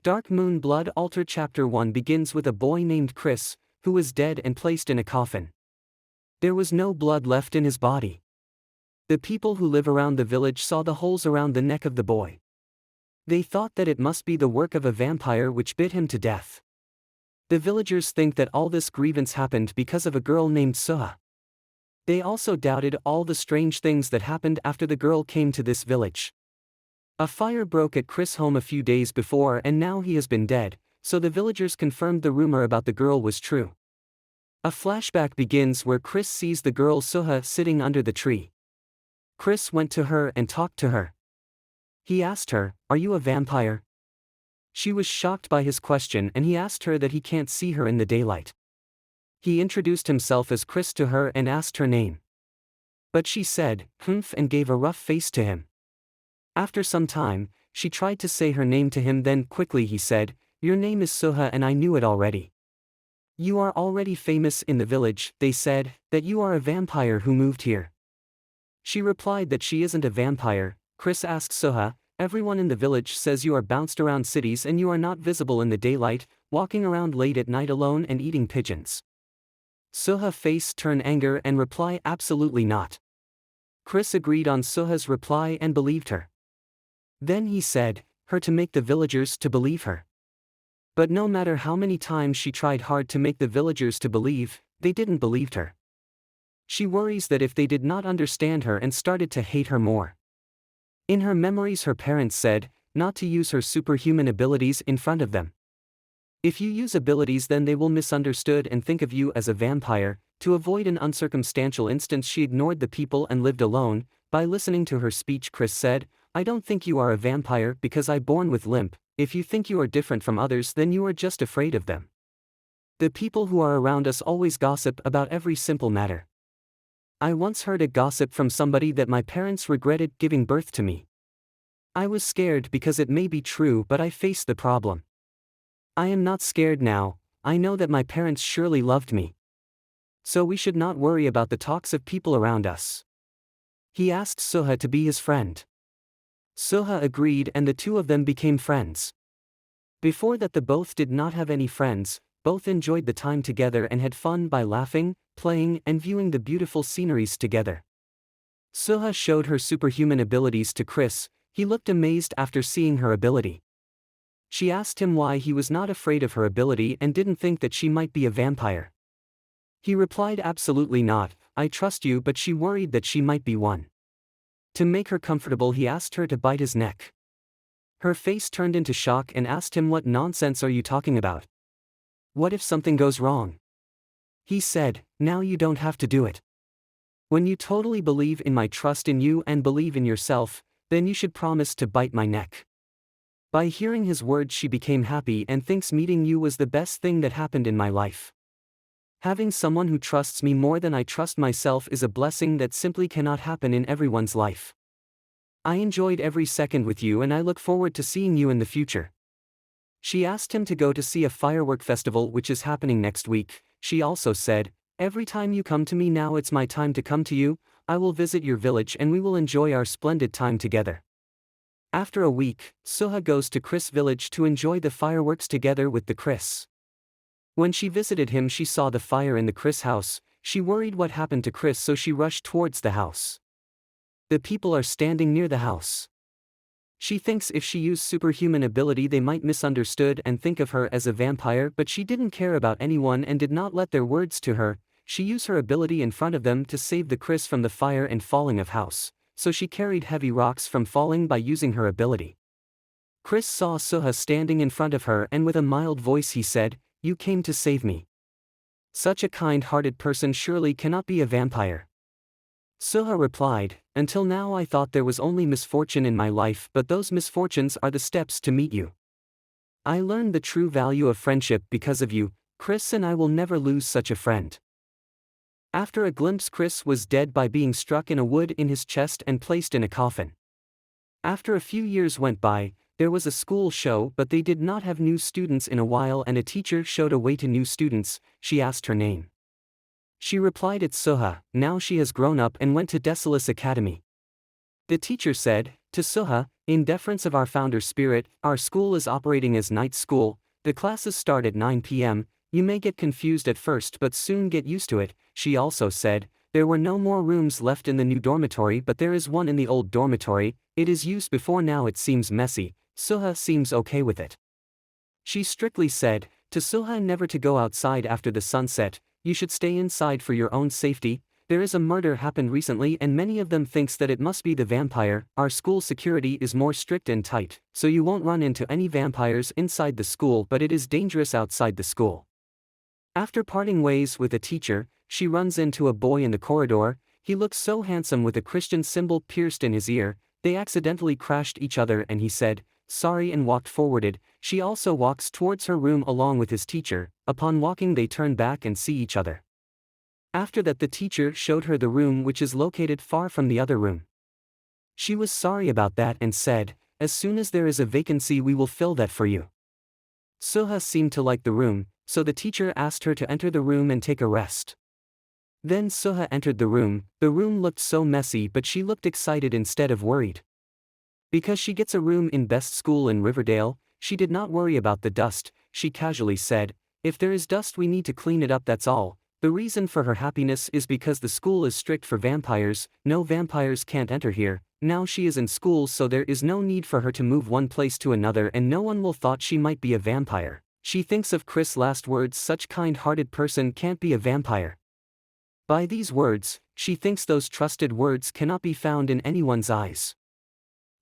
Dark Moon Blood Altar Chapter 1 begins with a boy named Chris, who was dead and placed in a coffin. There was no blood left in his body. The people who live around the village saw the holes around the neck of the boy. They thought that it must be the work of a vampire which bit him to death. The villagers think that all this grievance happened because of a girl named Suha. They also doubted all the strange things that happened after the girl came to this village. A fire broke at Chris' home a few days before and now he has been dead, so the villagers confirmed the rumor about the girl was true. A flashback begins where Chris sees the girl Suha sitting under the tree. Chris went to her and talked to her. He asked her, "Are you a vampire?" She was shocked by his question and he asked her that he can't see her in the daylight. He introduced himself as Chris to her and asked her name. But she said, "Humph," and gave a rough face to him. After some time, she tried to say her name to him, then quickly he said, "Your name is Suha and I knew it already. You are already famous in the village, they said, that you are a vampire who moved here." She replied that she isn't a vampire. Chris asked Suha, "Everyone in the village says you are bounced around cities and you are not visible in the daylight, walking around late at night alone and eating pigeons." Suha face turn anger and reply, "Absolutely not." Chris agreed on Suha's reply and believed her. Then he said, her to make the villagers to believe her. But no matter how many times she tried hard to make the villagers to believe, they didn't believe her. She worries that if they did not understand her and started to hate her more. In her memories her parents said, not to use her superhuman abilities in front of them. If you use abilities then they will misunderstood and think of you as a vampire. To avoid an uncircumstantial instance she ignored the people and lived alone. By listening to her speech Chris said, "I don't think you are a vampire because I born with limp. If you think you are different from others then you are just afraid of them. The people who are around us always gossip about every simple matter. I once heard a gossip from somebody that my parents regretted giving birth to me. I was scared because it may be true but I faced the problem. I am not scared now, I know that my parents surely loved me. So we should not worry about the talks of people around us." He asked Suha to be his friend. Suha agreed and the two of them became friends. Before that the both did not have any friends, both enjoyed the time together and had fun by laughing, playing and viewing the beautiful sceneries together. Suha showed her superhuman abilities to Chris. He looked amazed after seeing her ability. She asked him why he was not afraid of her ability and didn't think that she might be a vampire. He replied, "Absolutely not, I trust you," but she worried that she might be one. To make her comfortable he asked her to bite his neck. Her face turned into shock and asked him, "What nonsense are you talking about? What if something goes wrong?" He said, "Now you don't have to do it. When you totally believe in my trust in you and believe in yourself, then you should promise to bite my neck." By hearing his words she became happy and thinks meeting you was the best thing that happened in my life. Having someone who trusts me more than I trust myself is a blessing that simply cannot happen in everyone's life. I enjoyed every second with you and I look forward to seeing you in the future. She asked him to go to see a firework festival which is happening next week. She also said, "Every time you come to me now it's my time to come to you. I will visit your village and we will enjoy our splendid time together." After a week, Suha goes to Chris' village to enjoy the fireworks together with the Chris. When she visited him she saw the fire in the Chris house. She worried what happened to Chris so she rushed towards the house. The people are standing near the house. She thinks if she used superhuman ability they might misunderstood and think of her as a vampire, but she didn't care about anyone and did not let their words to her. She used her ability in front of them to save the Chris from the fire and falling of house, so she carried heavy rocks from falling by using her ability. Chris saw Suha standing in front of her and with a mild voice he said, "You came to save me. Such a kind-hearted person surely cannot be a vampire." Suha replied, "Until now I thought there was only misfortune in my life, but those misfortunes are the steps to meet you. I learned the true value of friendship because of you, Chris, and I will never lose such a friend." After a glimpse Chris was dead by being struck in a wood in his chest and placed in a coffin. After a few years went by, there was a school show but they did not have new students in a while and a teacher showed a way to new students. She asked her name. She replied, "It's Suha." Now she has grown up and went to Desolus Academy. The teacher said, To Suha, in deference of our founder's spirit, our school is operating as night school. The classes start at 9 p.m. You may get confused at first but soon get used to it. She also said, there were no more rooms left in the new dormitory but there is one in the old dormitory. It is used before now. It seems messy. Suha seems okay with it. She strictly said, to Suha never to go outside after the sunset. You should stay inside for your own safety. There is a murder happened recently and many of them thinks that it must be the vampire. Our school security is more strict and tight, so you won't run into any vampires inside the school but it is dangerous outside the school. After parting ways with a teacher, she runs into a boy in the corridor. He looks so handsome with a Christian symbol pierced in his ear. They accidentally crashed each other and he said, sorry and walked forwarded. She also walks towards her room along with his teacher. Upon walking they turn back and see each other. After that the teacher showed her the room which is located far from the other room. She was sorry about that and said, as soon as there is a vacancy we will fill that for you. Suha seemed to like the room, so the teacher asked her to enter the room and take a rest. Then Suha entered the room. The room looked so messy but she looked excited instead of worried. Because she gets a room in best school in Riverdale, she did not worry about the dust. She casually said, if there is dust we need to clean it up, that's all. The reason for her happiness is because the school is strict for vampires. No vampires can't enter here. Now she is in school so there is no need for her to move one place to another and no one will thought she might be a vampire. She thinks of Chris' last words, such kind-hearted person can't be a vampire. By these words, she thinks those trusted words cannot be found in anyone's eyes.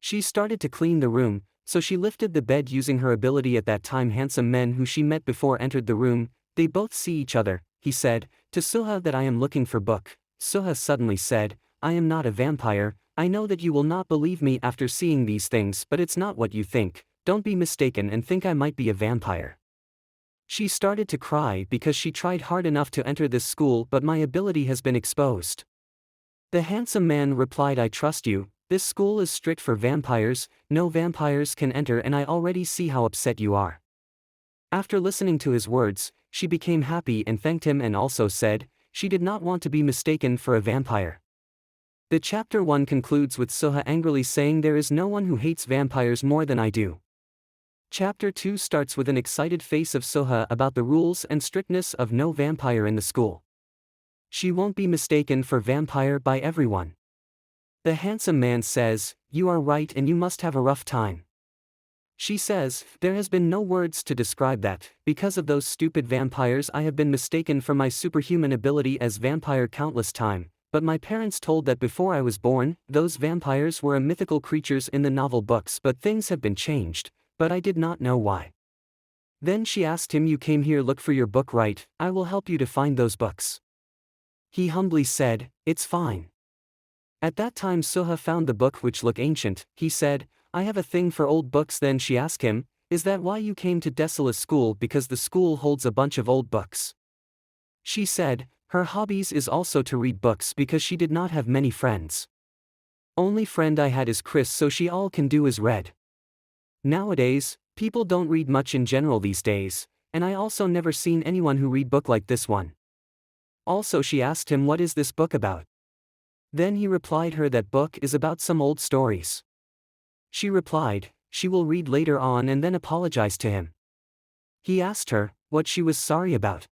She started to clean the room, so she lifted the bed using her ability. At that time handsome men who she met before entered the room. They both see each other. He said, to Suha that I am looking for book. Suha suddenly said, I am not a vampire. I know that you will not believe me after seeing these things but it's not what you think. Don't be mistaken and think I might be a vampire. She started to cry because she tried hard enough to enter this school but my ability has been exposed. The handsome man replied, I trust you. This school is strict for vampires. No vampires can enter and I already see how upset you are. After listening to his words, she became happy and thanked him and also said, she did not want to be mistaken for a vampire. The chapter 1 concludes with Suha angrily saying there is no one who hates vampires more than I do. Chapter 2 starts with an excited face of Suha about the rules and strictness of no vampire in the school. She won't be mistaken for vampire by everyone. The handsome man says, you are right and you must have a rough time. She says, there has been no words to describe that. Because of those stupid vampires I have been mistaken for my superhuman ability as vampire countless time, but my parents told that before I was born, those vampires were a mythical creatures in the novel books but things have been changed, but I did not know why. Then she asked him, you came here look for your book, right? I will help you to find those books. He humbly said, it's fine. At that time Suha found the book which looked ancient. He said, I have a thing for old books. Then she asked him, is that why you came to Desolate School? Because the school holds a bunch of old books. She said, her hobbies is also to read books because she did not have many friends. Only friend I had is Chris, so she all can do is read. Nowadays, people don't read much in general these days, and I also never seen anyone who read book like this one. Also she asked him, what is this book about? Then he replied her that book is about some old stories. She replied, she will read later on and then apologize to him. He asked her, what she was sorry about.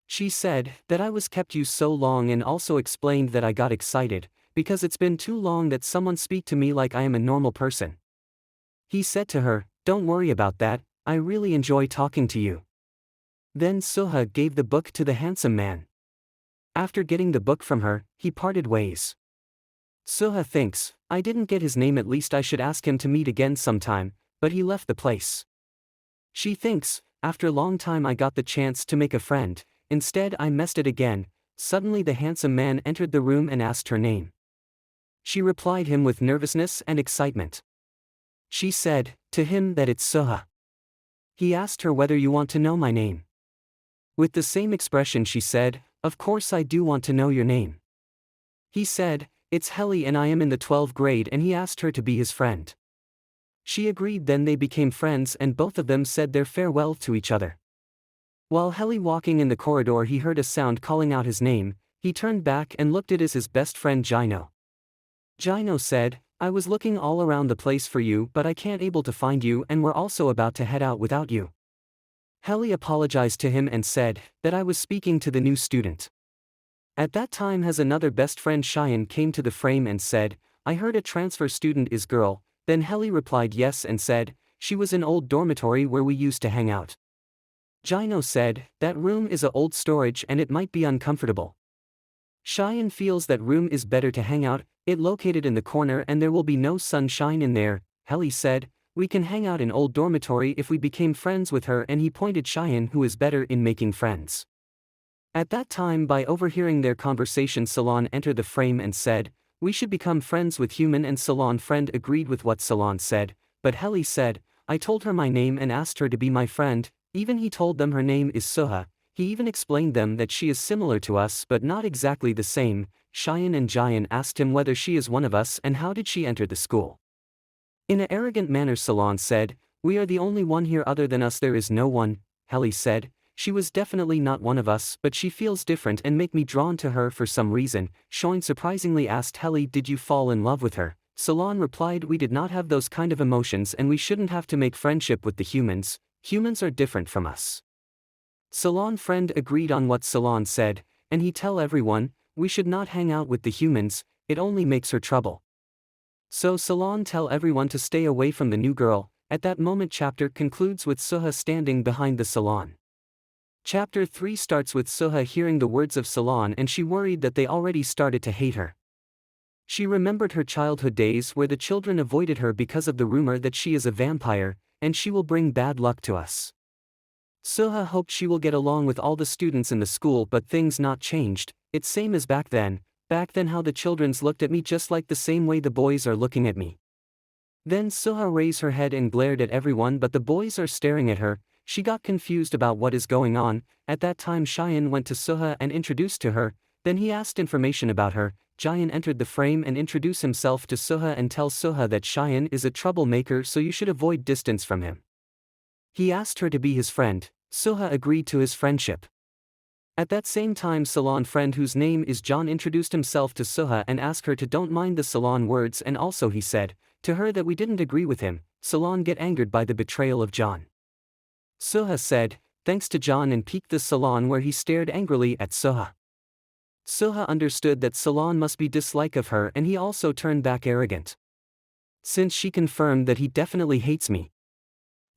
She said, that I was kept you so long and also explained that I got excited, because it's been too long that someone speak to me like I am a normal person. He said to her, don't worry about that, I really enjoy talking to you. Then Suha gave the book to the handsome man. After getting the book from her, he parted ways. Suha thinks, I didn't get his name, at least I should ask him to meet again sometime, but he left the place. She thinks, after long time I got the chance to make a friend, instead I messed it again. Suddenly the handsome man entered the room and asked her name. She replied him with nervousness and excitement. She said, to him that it's Suha. He asked her whether you want to know my name. With the same expression she said, of course I do want to know your name. He said, it's Helly and I am in the 12th grade, and he asked her to be his friend. She agreed. Then they became friends and both of them said their farewell to each other. While Helly walking in the corridor he heard a sound calling out his name. He turned back and looked at his best friend Gino. Gino said, I was looking all around the place for you but I can't able to find you and we're also about to head out without you. Helly apologized to him and said that I was speaking to the new student. At that time has another best friend Cheyenne came to the frame and said, I heard a transfer student is girl, then Helly replied yes and said, she was in old dormitory where we used to hang out. Gino said, that room is a old storage and it might be uncomfortable. Cheyenne feels that room is better to hang out, it located in the corner and there will be no sunshine in there. Helly said, we can hang out in old dormitory if we became friends with her and he pointed Cheyenne who is better in making friends. At that time by overhearing their conversation Salon entered the frame and said, we should become friends with human and Salon friend agreed with what Salon said, but Helly said, I told her my name and asked her to be my friend, even he told them her name is Suha, he even explained them that she is similar to us but not exactly the same. Cheyenne and Jian asked him whether she is one of us and how did she enter the school. In an arrogant manner Salon said, we are the only one here other than us there is no one. Helly said, she was definitely not one of us but she feels different and make me drawn to her for some reason. Cheyenne surprisingly asked Helly did you fall in love with her? Salon replied we did not have those kind of emotions and we shouldn't have to make friendship with the humans, humans are different from us. Salon friend agreed on what Salon said, and he tell everyone, we should not hang out with the humans, it only makes her trouble. So Salon tell everyone to stay away from the new girl. At that moment chapter concludes with Suha standing behind the salon. Chapter 3 starts with Suha hearing the words of Salon and she worried that they already started to hate her. She remembered her childhood days where the children avoided her because of the rumor that she is a vampire, and she will bring bad luck to us. Suha hoped she will get along with all the students in the school but things not changed, it's same as back then how the childrens looked at me just like the same way the boys are looking at me. Then Suha raised her head and glared at everyone but the boys are staring at her, she got confused about what is going on. At that time Cheyenne went to Suha and introduced to her, then he asked information about her. Cheyenne entered the frame and introduced himself to Suha and tell Suha that Cheyenne is a troublemaker so you should avoid distance from him. He asked her to be his friend, Suha agreed to his friendship. At that same time Salon friend whose name is John introduced himself to Suha and asked her to don't mind the Salon words and also he said to her that we didn't agree with him. Salon get angered by the betrayal of John. Suha said, thanks to John and peeked the Salon where he stared angrily at Suha. Suha understood that Salon must be dislike of her and he also turned back arrogant. Since she confirmed that he definitely hates me.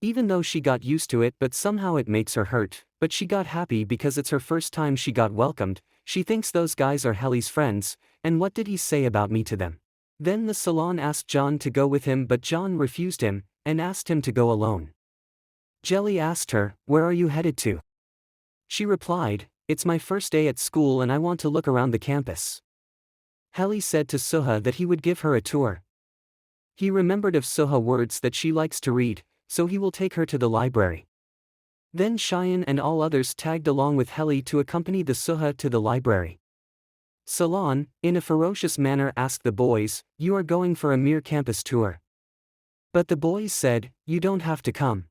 Even though she got used to it but somehow it makes her hurt, but she got happy because it's her first time she got welcomed, she thinks those guys are Helly's friends, and what did he say about me to them? Then the Salon asked John to go with him but John refused him, and asked him to go alone. Jelly asked her, where are you headed to? She replied, it's my first day at school and I want to look around the campus. Helly said to Suha that he would give her a tour. He remembered of Suha words that she likes to read, so he will take her to the library. Then Cheyenne and all others tagged along with Helly to accompany the Suha to the library. Salon, in a ferocious manner asked the boys, you are going for a mere campus tour. But the boys said, you don't have to come.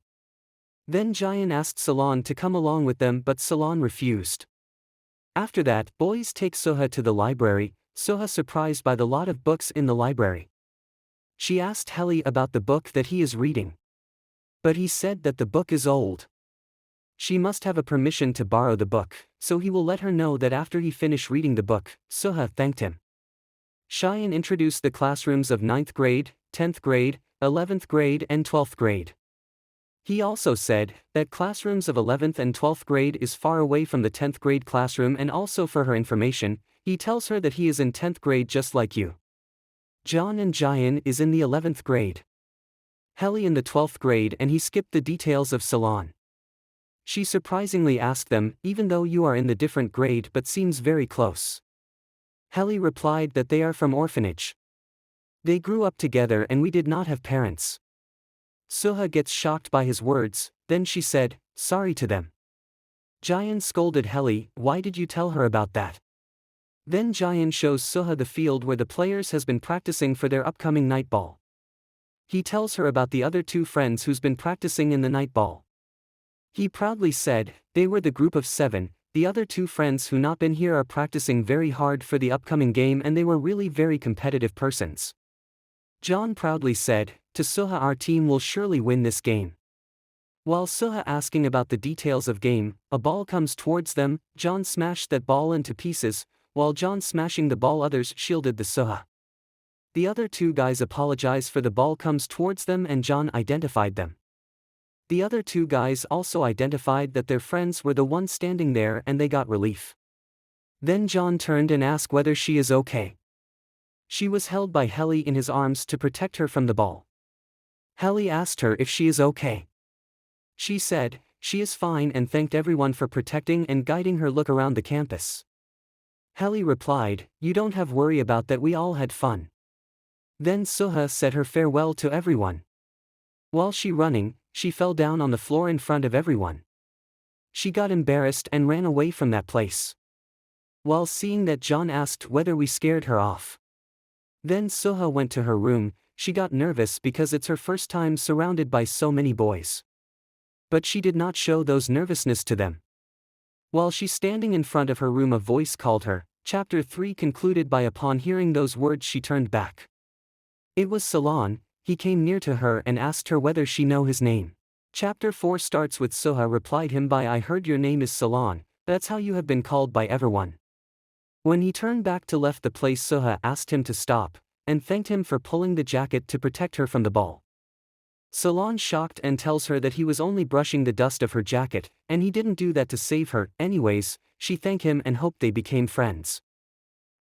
Then Jian asked Salon to come along with them but Salon refused. After that, boys take Suha to the library, Suha surprised by the lot of books in the library. She asked Helly about the book that he is reading. But he said that the book is old. She must have a permission to borrow the book, so he will let her know that after he finish reading the book. Suha thanked him. Cheyenne introduced the classrooms of 9th grade, 10th grade, 11th grade and 12th grade. He also said that classrooms of 11th and 12th grade is far away from the 10th grade classroom and also for her information, he tells her that he is in 10th grade just like you. John and Jian is in the 11th grade. Helly in the 12th grade and he skipped the details of Salon. She surprisingly asked them, even though you are in the different grade but seems very close. Helly replied that they are from orphanage. They grew up together and we did not have parents. Suha gets shocked by his words, then she said, sorry to them. Jian scolded Helly, why did you tell her about that? Then Jian shows Suha the field where the players has been practicing for their upcoming night ball. He tells her about the other two friends who's been practicing in the night ball. He proudly said, they were the group of 7, the other two friends who not been here are practicing very hard for the upcoming game and they were really very competitive persons. John proudly said, "To Soha, our team will surely win this game." While Soha asking about the details of game, a ball comes towards them. John smashed that ball into pieces. While John smashing the ball, others shielded the Soha. The other two guys apologize for the ball comes towards them and John identified them. The other two guys also identified that their friends were the ones standing there and they got relief. Then John turned and asked whether she is okay. She was held by Helly in his arms to protect her from the ball. Helly asked her if she is okay. She said, she is fine, and thanked everyone for protecting and guiding her look around the campus. Helly replied, "You don't have worry about that, we all had fun." Then Soha said her farewell to everyone. While she running, she fell down on the floor in front of everyone. She got embarrassed and ran away from that place. While seeing that, John asked whether we scared her off. Then Soha went to her room. She got nervous because it's her first time surrounded by so many boys. But she did not show those nervousness to them. While she's standing in front of her room, a voice called her. Chapter 3 concluded by upon hearing those words she turned back. It was Salon. He came near to her and asked her whether she know his name. Chapter 4 starts with Soha replied him by, "I heard your name is Salon, that's how you have been called by everyone." When he turned back to left the place, Soha asked him to stop, and thanked him for pulling the jacket to protect her from the ball. Salon shocked and tells her that he was only brushing the dust of her jacket, and he didn't do that to save her. Anyways, she thanked him and hoped they became friends.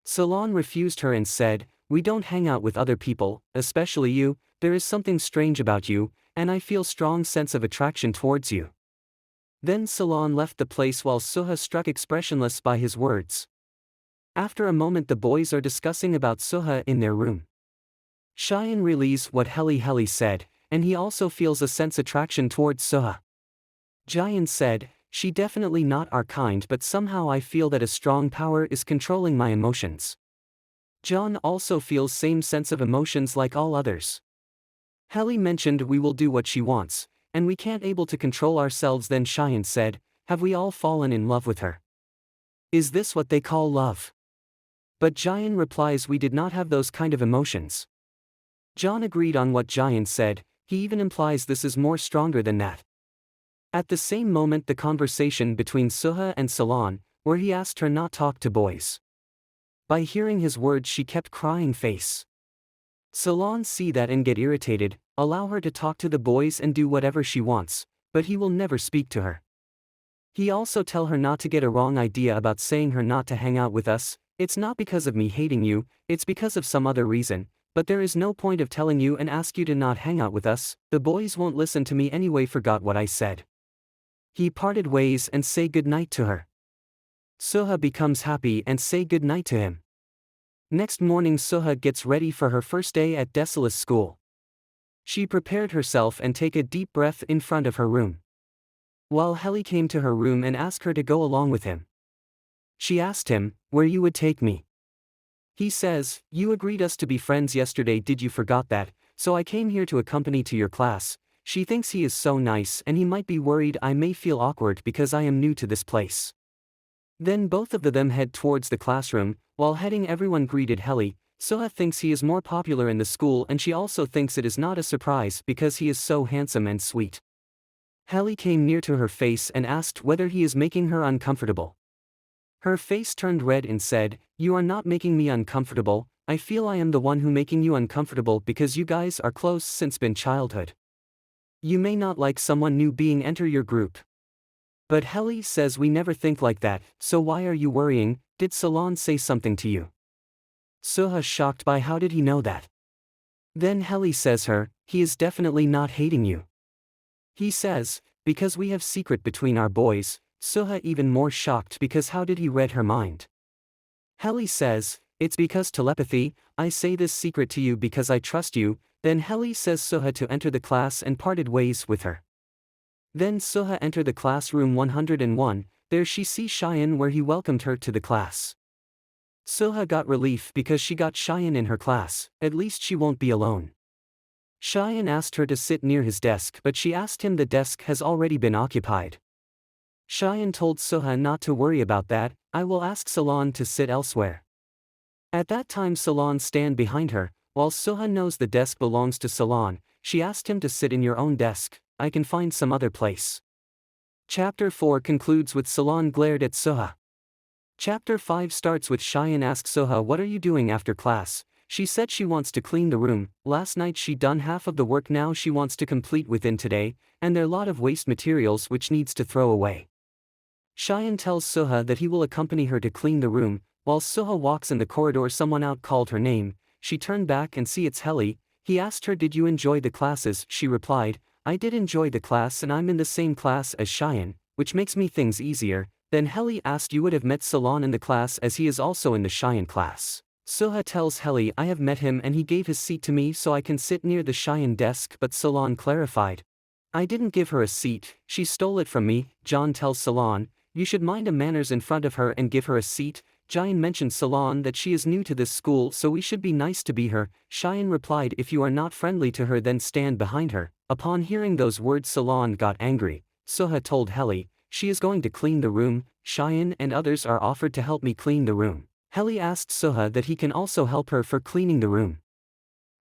Salon refused her and said, "We don't hang out with other people, especially you. There is something strange about you, and I feel strong sense of attraction towards you." Then Salon left the place while Soha struck expressionless by his words. After a moment, the boys are discussing about Soha in their room. Cheyenne relays what Helly said, and he also feels a sense attraction towards Soha. Cheyenne said, "She definitely not our kind, but somehow I feel that a strong power is controlling my emotions." John also feels same sense of emotions like all others. Helly mentioned, "We will do what she wants, and we can't able to control ourselves." Then Cheyenne said, "Have we all fallen in love with her? Is this what they call love?" But Cheyenne replies, "We did not have those kind of emotions." John agreed on what Cheyenne said. He even implies this is more stronger than that. At the same moment, the conversation between Soha and Salon, where he asked her not talk to boys. By hearing his words, she kept crying face. Salon see that and get irritated, allow her to talk to the boys and do whatever she wants, but he will never speak to her. He also tell her not to get a wrong idea about saying her not to hang out with us. "It's not because of me hating you, it's because of some other reason. But there is no point of telling you and ask you to not hang out with us. The boys won't listen to me anyway. Forgot what I said." He parted ways and say good night to her. Soha becomes happy and say good night to him. Next morning, Soha gets ready for her first day at Desolus School. She prepared herself and take a deep breath in front of her room. While Helly came to her room and asked her to go along with him. She asked him, "Where you would take me?" He says, "You agreed us to be friends yesterday, did you forgot that? So I came here to accompany to your class." She thinks he is so nice and he might be worried I may feel awkward because I am new to this place. Then both of them head towards the classroom. While heading, everyone greeted Helly. Soha thinks he is more popular in the school, and she also thinks it is not a surprise because he is so handsome and sweet. Helly came near to her face and asked whether he is making her uncomfortable. Her face turned red and said, "You are not making me uncomfortable. I feel I am the one who making you uncomfortable because you guys are close since been childhood. You may not like someone new being enter your group." But Helly says, "We never think like that, so why are you worrying? Did Salon say something to you?" Soha shocked by how did he know that. Then Helly says her, "He is definitely not hating you." He says, "Because we have secret between our boys." Soha even more shocked because how did he read her mind? Helly says, "It's because telepathy. I say this secret to you because I trust you." Then Helly says Soha to enter the class and parted ways with her. Then Soha entered the classroom 101, there she see Cheyenne where he welcomed her to the class. Soha got relief because she got Cheyenne in her class, at least she won't be alone. Cheyenne asked her to sit near his desk, but she asked him the desk has already been occupied. Cheyenne told Soha not to worry about that, "I will ask Salon to sit elsewhere." At that time Salon stand behind her, While Soha knows the desk belongs to Salon, she asked him to sit in your own desk. I can find some other place. Chapter 4 concludes with Salon glared at Soha. Chapter 5 starts with Cheyenne asks Soha, what are you doing after class? She said she wants to clean the room. Last night she done half of the work, now she wants to complete within today, and there are a lot of waste materials which needs to throw away. Cheyenne tells Soha that he will accompany her to clean the room. While Soha walks in the corridor, someone out called her name. She turned back and see it's Helly. He asked her, did you enjoy the classes? She replied, I did enjoy the class and I'm in the same class as Cheyenne, which makes me things easier. Then Helly asked, you would have met Salon in the class as he is also in the Cheyenne class. Soha tells Helly, I have met him and he gave his seat to me so I can sit near the Cheyenne desk, but Salon clarified, I didn't give her a seat, she stole it from me. John tells Salon, you should mind her manners in front of her and give her a seat. Cheyenne mentioned Salon that she is new to this school so we should be nice to her. Cheyenne replied, if you are not friendly to her then stand behind her. Upon hearing those words Salon got angry. Soha told Helly, she is going to clean the room. Cheyenne and others are offered to help me clean the room. Helly asked Soha that he can also help her for cleaning the room.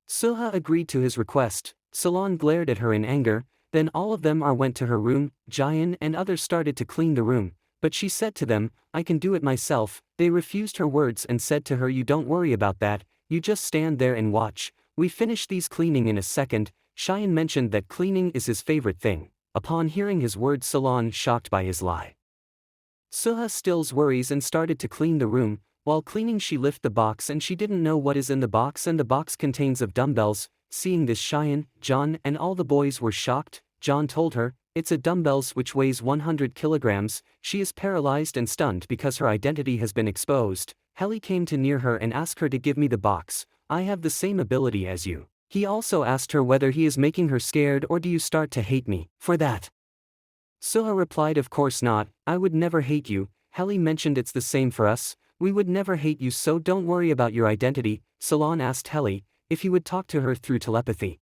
Soha agreed to his request. Salon glared at her in anger. Then all of them went to her room. Cheyenne and others started to clean the room, but she said to them, I can do it myself. They refused her words and said to her, you don't worry about that, you just stand there and watch. We finish these cleaning in a second. Cheyenne mentioned that cleaning is his favorite thing. Upon hearing his words, Salon shocked by his lie. Soha stills worries and started to clean the room. While cleaning she lifted the box and she didn't know what is in the box, and the box contains of dumbbells. Seeing this, Cheyenne, John and all the boys were shocked. John told her, it's a dumbbells which weighs 100 kilograms. She is paralyzed and stunned because her identity has been exposed. Helly came to near her and asked her to give me the box. I have the same ability as you. He also asked her whether he is making her scared or do you start to hate me for that. Soha replied, of course not, I would never hate you. Helly mentioned it's the same for us. We would never hate you, so don't worry about your identity. Salon asked Helly if he would talk to her through telepathy.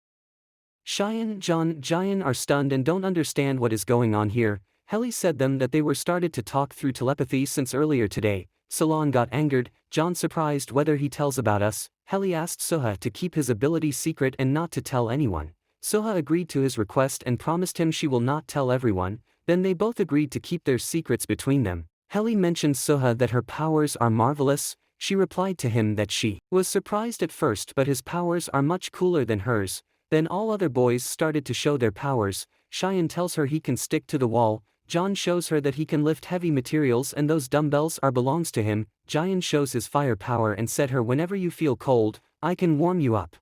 Cheyenne, John, Jian are stunned and don't understand what is going on here. Helly said them that they were started to talk through telepathy since earlier today. Salon got angered. John surprised whether he tells about us. Helly asked Soha to keep his ability secret and not to tell anyone. Soha agreed to his request and promised him she will not tell everyone. Then they both agreed to keep their secrets between them. Helly mentioned Soha that her powers are marvelous. She replied to him that she was surprised at first but his powers are much cooler than hers. Then all other boys started to show their powers. Cheyenne tells her he can stick to the wall. John shows her that he can lift heavy materials and those dumbbells belongs to him. Jian shows his fire power and said her, whenever you feel cold, I can warm you up.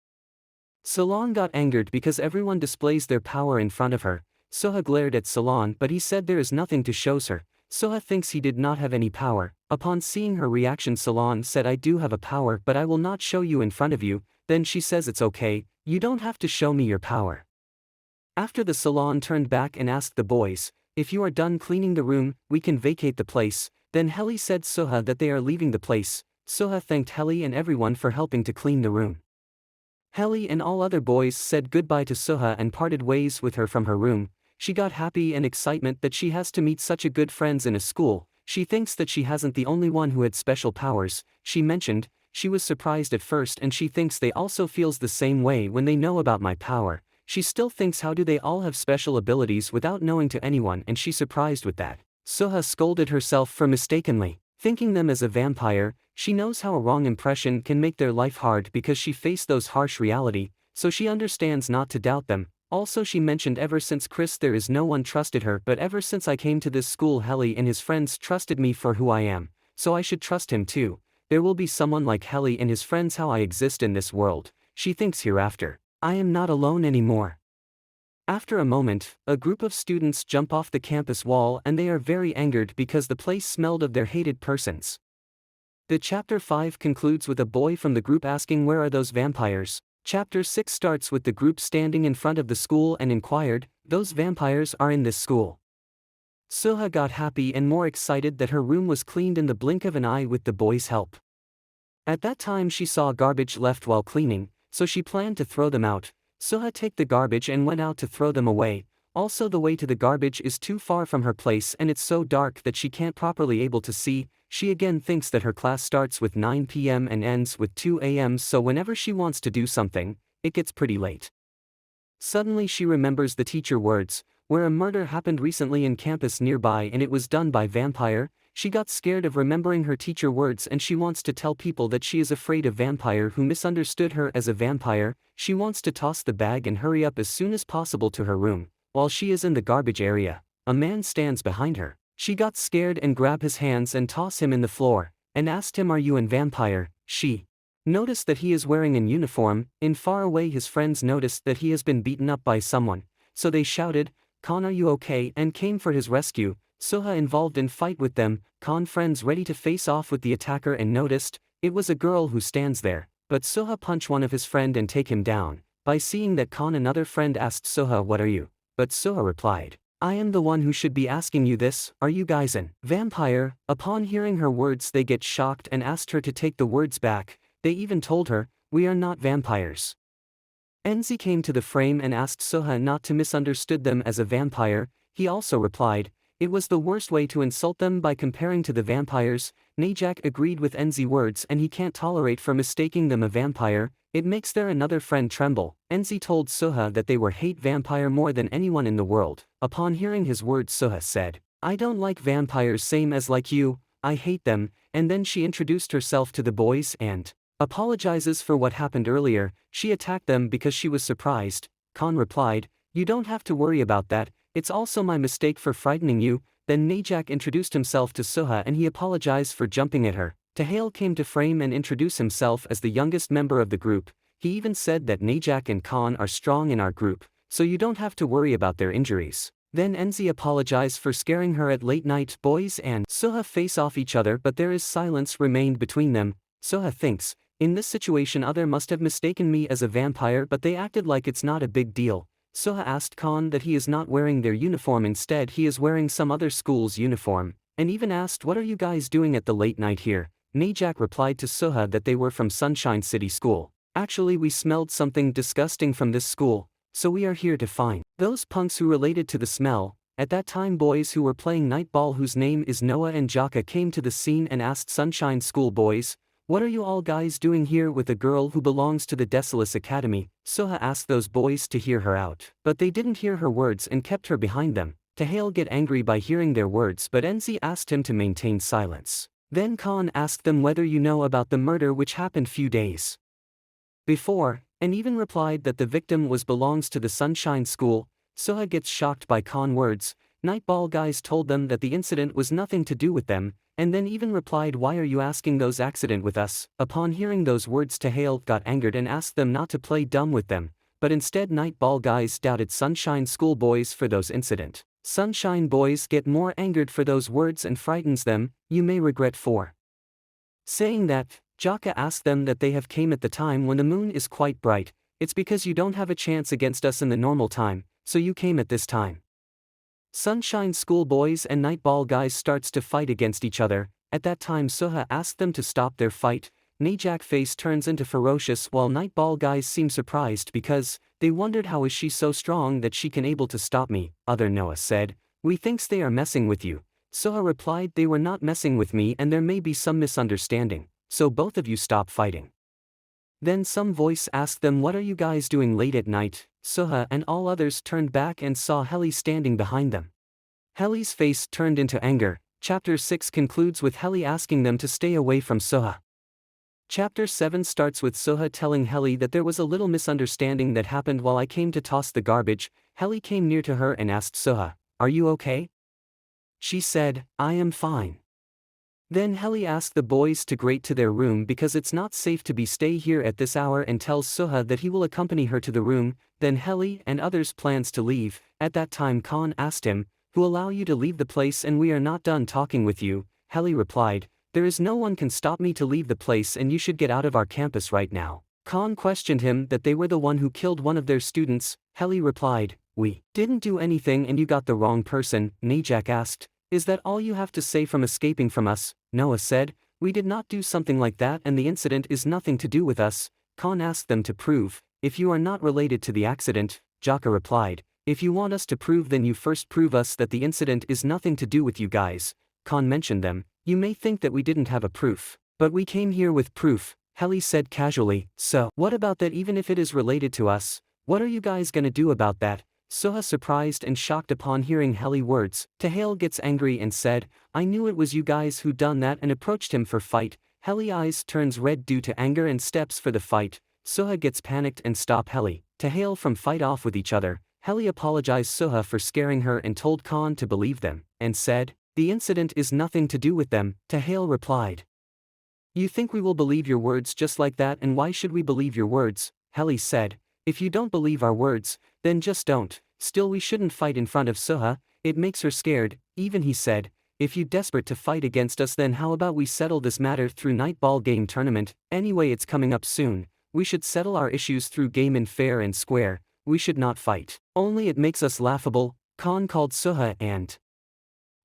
Salon got angered because everyone displays their power in front of her. Soha glared at Salon but he said there is nothing to show her. Soha thinks he did not have any power. Upon seeing her reaction, Salon said, I do have a power but I will not show you in front of you. Then she says, it's okay, you don't have to show me your power. After the Salon turned back and asked the boys, if you are done cleaning the room, we can vacate the place. Then Helly said Soha that they are leaving the place. Soha thanked Helly and everyone for helping to clean the room. Helly and all other boys said goodbye to Soha and parted ways with her from her room. She got happy and excitement that she has to meet such a good friends in a school. She thinks that she hasn't the only one who had special powers. She mentioned, she was surprised at first and she thinks they also feels the same way when they know about my power. She still thinks how do they all have special abilities without knowing to anyone, and she's surprised with that. Soha scolded herself for mistakenly thinking them as a vampire. She knows how a wrong impression can make their life hard because she faced those harsh reality, so she understands not to doubt them. Also she mentioned ever since Chris there is no one trusted her, but ever since I came to this school Helly and his friends trusted me for who I am, so I should trust him too. There will be someone like Helly and his friends how I exist in this world. She thinks hereafter, I am not alone anymore. After a moment, a group of students jump off the campus wall and they are very angered because the place smelled of their hated persons. The chapter 5 concludes with a boy from the group asking where are those vampires. Chapter 6 starts with the group standing in front of the school and inquired, those vampires are in this school. Soha got happy and more excited that her room was cleaned in the blink of an eye with the boys' help. At that time she saw garbage left while cleaning, so she planned to throw them out. Soha took the garbage and went out to throw them away. Also the way to the garbage is too far from her place and it's so dark that she can't properly able to see. she again thinks that her class starts with 9 p.m. and ends with 2 a.m. so whenever she wants to do something, it gets pretty late. Suddenly she remembers the teacher words, where a murder happened recently in campus nearby and it was done by vampire. She got scared of remembering her teacher words and she wants to tell people that she is afraid of vampire who misunderstood her as a vampire. She wants to toss the bag and hurry up as soon as possible to her room. While she is in the garbage area, a man stands behind her. She got scared and grab his hands and toss him in the floor, and asked him, "Are you a vampire?" She noticed that he is wearing an uniform. In far away his friends noticed that he has been beaten up by someone, so they shouted, "Khan, are you okay?" and came for his rescue. Soha involved in fight with them. Khan friends ready to face off with the attacker and noticed, it was a girl who stands there, but Soha punch one of his friend and take him down. By seeing that Khan, another friend asked Soha, "What are you?" But Soha replied, "I am the one who should be asking you this. Are you guys an vampire?" Upon hearing her words they get shocked and asked her to take the words back. They even told her, "We are not vampires." Enzi came to the frame and asked Soha not to misunderstood them as a vampire. He also replied, it was the worst way to insult them by comparing to the vampires. Najak agreed with Enzi words and he can't tolerate for mistaking them a vampire. It makes their another friend tremble. Enzi told Soha that they were hate vampire more than anyone in the world. Upon hearing his words Soha said, "I don't like vampires same as like you, I hate them," and then she introduced herself to the boys and apologizes for what happened earlier. She attacked them because she was surprised. Khan replied, "You don't have to worry about that, it's also my mistake for frightening you." Then Najak introduced himself to Soha and he apologized for jumping at her. Tahail came to frame and introduce himself as the youngest member of the group. He even said that Najak and Khan are strong in our group, so you don't have to worry about their injuries. Then Enzi apologized for scaring her at late night. Boys and Soha face off each other but there is silence remained between them. Soha thinks, in this situation other must have mistaken me as a vampire but they acted like it's not a big deal. Soha asked Khan that he is not wearing their uniform, instead he is wearing some other school's uniform, and even asked, "What are you guys doing at the late night here?" Najak replied to Soha that they were from Sunshine City School. "Actually we smelled something disgusting from this school, so we are here to find those punks who related to the smell." At that time boys who were playing nightball whose name is Noah and Jaka came to the scene and asked Sunshine School boys, "What are you all guys doing here with a girl who belongs to the Desolus Academy?" Soha asked those boys to hear her out, but they didn't hear her words and kept her behind them. Tahail get angry by hearing their words but Enzi asked him to maintain silence. Then Khan asked them whether you know about the murder which happened few days before, and even replied that the victim was belongs to the Sunshine School. Soha gets shocked by Khan words. Nightball guys told them that the incident was nothing to do with them, and then even replied, "Why are you asking those accident with us?" Upon hearing those words Tahail got angered and asked them not to play dumb with them, but instead Nightball guys doubted Sunshine School boys for those incident. Sunshine boys get more angered for those words and frightens them. "You may regret for saying that." Jaka asked them that they have came at the time when the moon is quite bright. "It's because you don't have a chance against us in the normal time, so you came at this time." Sunshine School boys and Nightball guys starts to fight against each other. At that time Soha asked them to stop their fight. Najak face turns into ferocious while Nightball guys seem surprised because they wondered, how is she so strong that she can able to stop me? Other Noah said, "We thinks they are messing with you." Soha replied, "They were not messing with me and there may be some misunderstanding, so both of you stop fighting." Then some voice asked them, "What are you guys doing late at night?" Soha and all others turned back and saw Heli standing behind them. Heli's face turned into anger. Chapter 6 concludes with Heli asking them to stay away from Soha. Chapter 7 starts with Soha telling Heli that there was a little misunderstanding that happened while I came to toss the garbage. Heli came near to her and asked Soha, "Are you okay?" She said, "I am fine." Then Heli asked the boys to grate to their room because it's not safe to be stay here at this hour and tells Soha that he will accompany her to the room. Then Heli and others plans to leave. At that time Khan asked him, "Who allow you to leave the place and we are not done talking with you?" Heli replied, "There is no one can stop me to leave the place and you should get out of our campus right now." Khan questioned him that they were the one who killed one of their students. Heli replied, "We didn't do anything and you got the wrong person." Najak asked, "Is that all you have to say from escaping from us?" Noah said, "We did not do something like that and the incident is nothing to do with us." Khan asked them to prove, "If you are not related to the accident." Jaka replied, "If you want us to prove then you first prove us that the incident is nothing to do with you guys." Khan mentioned them. You may think that we didn't have a proof, but we came here with proof, Helly said casually. So, what about that? Even if it is related to us, what are you guys gonna do about that? Soha, surprised and shocked upon hearing Helly words, Taehail gets angry and said, I knew it was you guys who done that, and approached him for fight. Helly eyes turns red due to anger and steps for the fight. Soha gets panicked and stop Helly, Taehail from fight off with each other. Helly apologized Soha for scaring her and told Khan to believe them, and said, the incident is nothing to do with them. Taehail replied, you think we will believe your words just like that, and why should we believe your words? Helly said, if you don't believe our words, then just don't. Still, we shouldn't fight in front of Soha, it makes her scared. Even he said, if you desperate to fight against us, then how about we settle this matter through night ball game tournament? Anyway, it's coming up soon. We should settle our issues through game in fair and square. We should not fight. Only it makes us laughable. Khan called Soha and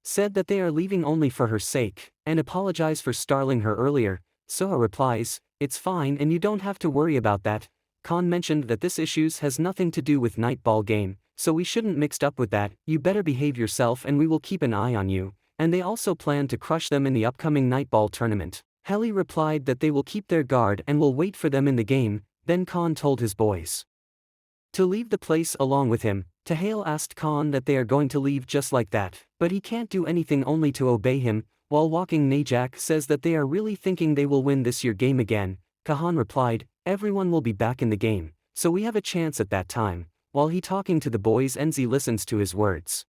said that they are leaving only for her sake, and apologized for startling her earlier. Soha replies, it's fine and you don't have to worry about that. Khan mentioned that this issues has nothing to do with night ball game, so we shouldn't mixed up with that. You better behave yourself and we will keep an eye on you. And they also plan to crush them in the upcoming night ball tournament. Helly replied that they will keep their guard and will wait for them in the game. Then Khan told his boys to leave the place along with him. Taehail asked Khan that they are going to leave just like that, but he can't do anything only to obey him. While walking, Najak says that they are really thinking they will win this year game again. Khan replied, everyone will be back in the game, so we have a chance at that time. While he talking to the boys, Enzi listens to his words.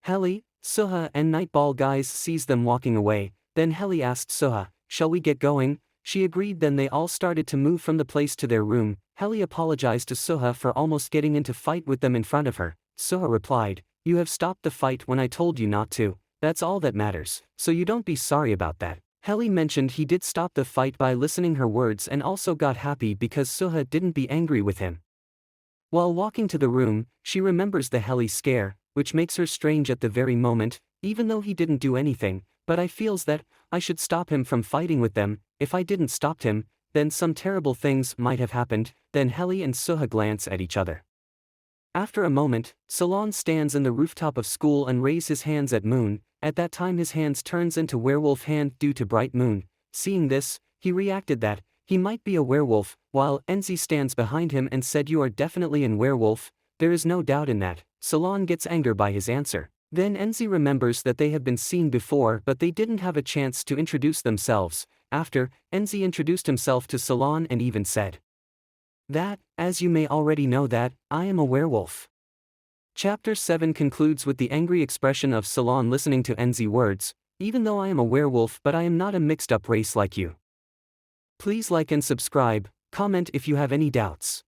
Helly, Soha and Nightball guys sees them walking away. Then Helly asked Soha, shall we get going? She agreed. Then they all started to move from the place to their room. Helly apologized to Soha for almost getting into fight with them in front of her. Soha replied, you have stopped the fight when I told you not to. That's all that matters, so you don't be sorry about that. Helly mentioned he did stop the fight by listening her words and also got happy because Soha didn't be angry with him. While walking to the room, she remembers the Helly scare, which makes her strange at the very moment, even though he didn't do anything, but I feels that I should stop him from fighting with them. If I didn't stop him, then some terrible things might have happened. Then Helly and Soha glance at each other. After a moment, Salon stands in the rooftop of school and raises his hands at Moon. At that time his hands turns into werewolf hand due to bright moon. Seeing this, he reacted that he might be a werewolf, while Enzi stands behind him and said, you are definitely a werewolf, there is no doubt in that. Salon gets angry by his answer. Then Enzi remembers that they have been seen before but they didn't have a chance to introduce themselves. After, Enzi introduced himself to Salon and even said that, as you may already know that, I am a werewolf. Chapter 7 concludes with the angry expression of Salon listening to Enzi words, even though I am a werewolf but I am not a mixed up race like you. Please like and subscribe, comment if you have any doubts.